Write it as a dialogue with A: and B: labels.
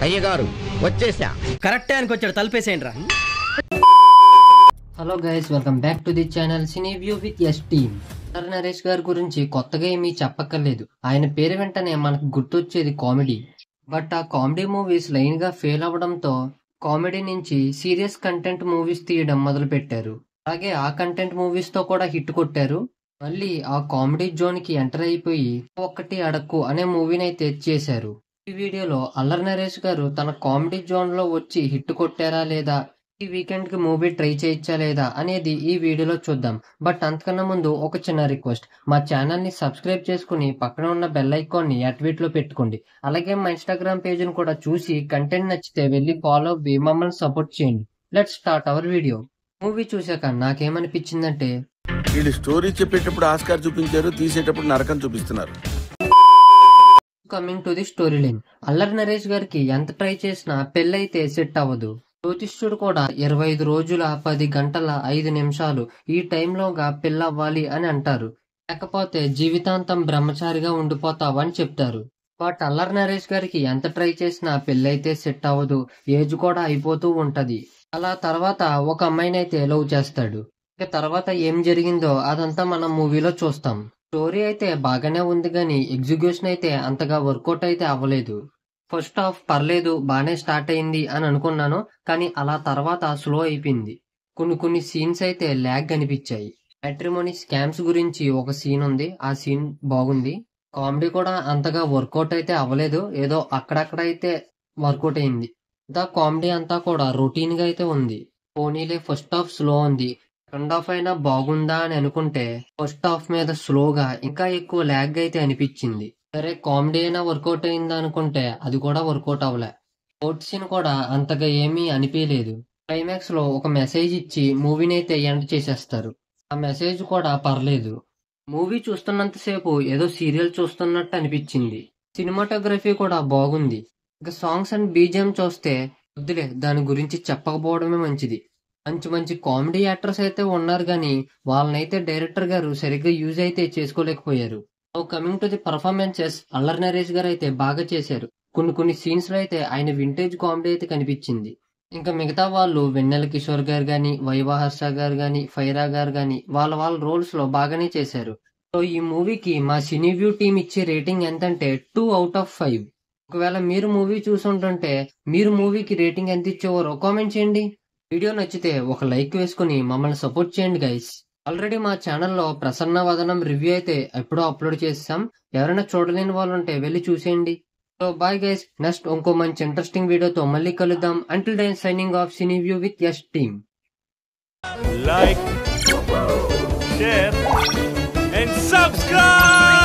A: అయ్యగారు వచ్చేసా.
B: కరెక్ట్ టైంకి వచ్చాడు, తలుపేసేయండి రా.
C: Hello guys, welcome back to the channel cine view with S team. Naresh గారి గురించి కొత్తగా ఏమీ చెప్పక్కర్లేదు. ఆయన పేరు వెంటనే మనకు గుర్తొచ్చేది కామెడీ. బట్ ఆ కామెడీ మూవీస్ లైన్ గా ఫెయిల్ అవ్వడంతో కామెడీ నుంచి సీరియస్ కంటెంట్ మూవీస్ తీయడం మొదలు పెట్టారు. అలాగే ఆ కంటెంట్ మూవీస్ తో కూడా హిట్ కొట్టారు. మళ్ళీ ఆ కామెడీ జోన్ కి ఎంటర్ అయిపోయి ఒక్కటి అడక్కు అనే మూవీని అయితే చేశారు. ఈ వీడియోలో అల్లరి నరేష్ గారు తన కామెడీ జోన్ లో వచ్చి హిట్ కొట్టారా లేదా, ఈ వీకెండ్ కి మూవీ ట్రై చేయొచ్చా లేదా అనేది ఈ వీడియోలో చూద్దాం. బట్ అంతకన్నా ముందు ఒక చిన్న రిక్వెస్ట్, మా ఛానల్ ని సబ్స్క్రైబ్ చేసుకుని పక్కన ఉన్న బెల్ ఐకాన్ ని యాక్టివేట్ లో పెట్టుకోండి. అలాగే మా ఇన్స్టాగ్రామ్ పేజ్ ని కూడా చూసి కంటెంట్ నచ్చితే వెళ్ళి ఫాలో అవ్వి మమ్మల్ని సపోర్ట్ చేయండి. Let's start our video. Movie చూశాక నాకేమనిపించిందంటే,
D: వీళ్ళు స్టోరీ చెప్పేటప్పుడు ఆస్కార్ చూపించారు, తీసేటప్పుడు నరకం చూపిస్తున్నారు.
C: Coming to the story line, Allari Naresh గారికి ఎంత ట్రై చేసినా పెళ్ళైతే సెట్ అవ్వదు. జ్యోతిష్యుడు కూడా 25 రోజుల 10 గంటల 5 నిమిషాలు ఈ టైంలోగా పెళ్ళవ్వాలి అని అంటారు. లేకపోతే జీవితాంతం బ్రహ్మచారిగా ఉండిపోతావని చెప్తారు. బట్ అల్లరి నరేష్ గారికి ఎంత ట్రై చేసినా పెళ్ళైతే సెట్ అవ్వదు, ఏజ్ కూడా అయిపోతూ ఉంటది. అలా తర్వాత ఒక అమ్మాయిని అయితే లవ్ చేస్తాడు. ఇక తర్వాత ఏం జరిగిందో అదంతా మనం మూవీలో చూస్తాం. స్టోరీ అయితే బాగానే ఉంది కానీ ఎగ్జిక్యూషన్ అయితే అంతగా వర్కౌట్ అయితే అవ్వలేదు. ఫస్ట్ హాఫ్ పర్లేదు, బాగానే స్టార్ట్ అయింది అని అనుకున్నాను, కానీ అలా తర్వాత స్లో అయిపోయింది. కొన్ని సీన్స్ అయితే ల్యాగ్ అనిపించాయి. మ్యాట్రిమోనీ స్కామ్స్ గురించి ఒక సీన్ ఉంది, ఆ సీన్ బాగుంది. కామెడీ కూడా అంతగా వర్కౌట్ అయితే అవ్వలేదు, ఏదో అక్కడక్కడ అయితే వర్కౌట్ అయింది. కామెడీ అంతా కూడా రొటీన్ గా అయితే ఉంది. పోనీలే ఫస్ట్ హాఫ్ స్లో ఉంది, సెకండ్ హాఫ్ అయినా బాగుందా అని అనుకుంటే ఫస్ట్ హాఫ్ మీద స్లోగా ఇంకా ఎక్కువ ల్యాగ్ అయితే అనిపించింది. సరే కామెడీ అయినా వర్కౌట్ అయిందా అనుకుంటే అది కూడా వర్కౌట్ అవ్వలే. ఫోర్త్ సీన్ కూడా అంతగా ఏమీ అనిపించలేదు. క్లైమాక్స్ లో ఒక మెసేజ్ ఇచ్చి మూవీని అయితే ఎండ్ చేసేస్తారు. ఆ మెసేజ్ కూడా పర్లేదు. మూవీ చూస్తున్నంతసేపు ఏదో సీరియల్ చూస్తున్నట్టు అనిపించింది. సినిమాటోగ్రఫీ కూడా బాగుంది. ఇక సాంగ్స్ అండ్ బీజిఎం చూస్తే వద్దులే, దాని గురించి చెప్పకపోవడమే మంచిది. మంచి కామెడీ యాక్టర్స్ అయితే ఉన్నారు కానీ వాళ్ళనైతే డైరెక్టర్ గారు సరిగ్గా యూజ్ అయితే చేసుకోలేకపోయారు. Coming to the performances, Allari Naresh గారు అయితే బాగా చేశారు. కొన్ని సీన్స్ లో అయితే ఆయన వింటేజ్ కామెడీ అయితే కనిపించింది. ఇంకా మిగతా వాళ్ళు వెన్నెల కిషోర్ గారు గాని, వైవాహర్ష గారు గాని, ఫైరా గారు గాని వాళ్ళ రోల్స్ లో బాగానే చేశారు. సో ఈ మూవీకి మా సినీ వ్యూ టీమ్ ఇచ్చే రేటింగ్ ఎంతంటే 2 out of 5. ఒకవేళ మీరు మూవీ చూసుంటుంటే మీరు మూవీకి రేటింగ్ ఎంత ఇచ్చేవారో కామెంట్ చేయండి. వీడియో నచ్చితే ఒక లైక్ వేసుకుని మమ్మల్ని సపోర్ట్ చేయండి గైస్. ఆల్రెడీ మా ఛానల్లో ప్రసన్న వదనం రివ్యూ అయితే ఎప్పుడో అప్లోడ్ చేసాం. ఎవరైనా చూడలేని వాళ్ళు ఉంటే వెళ్ళి చూసేయండి. సో బాయ్ గైస్, నెక్స్ట్ ఇంకో మంచి ఇంట్రెస్టింగ్ వీడియోతో మళ్ళీ కలుద్దాం. Until then signing off cine view with S team.
E: Like, share and subscribe.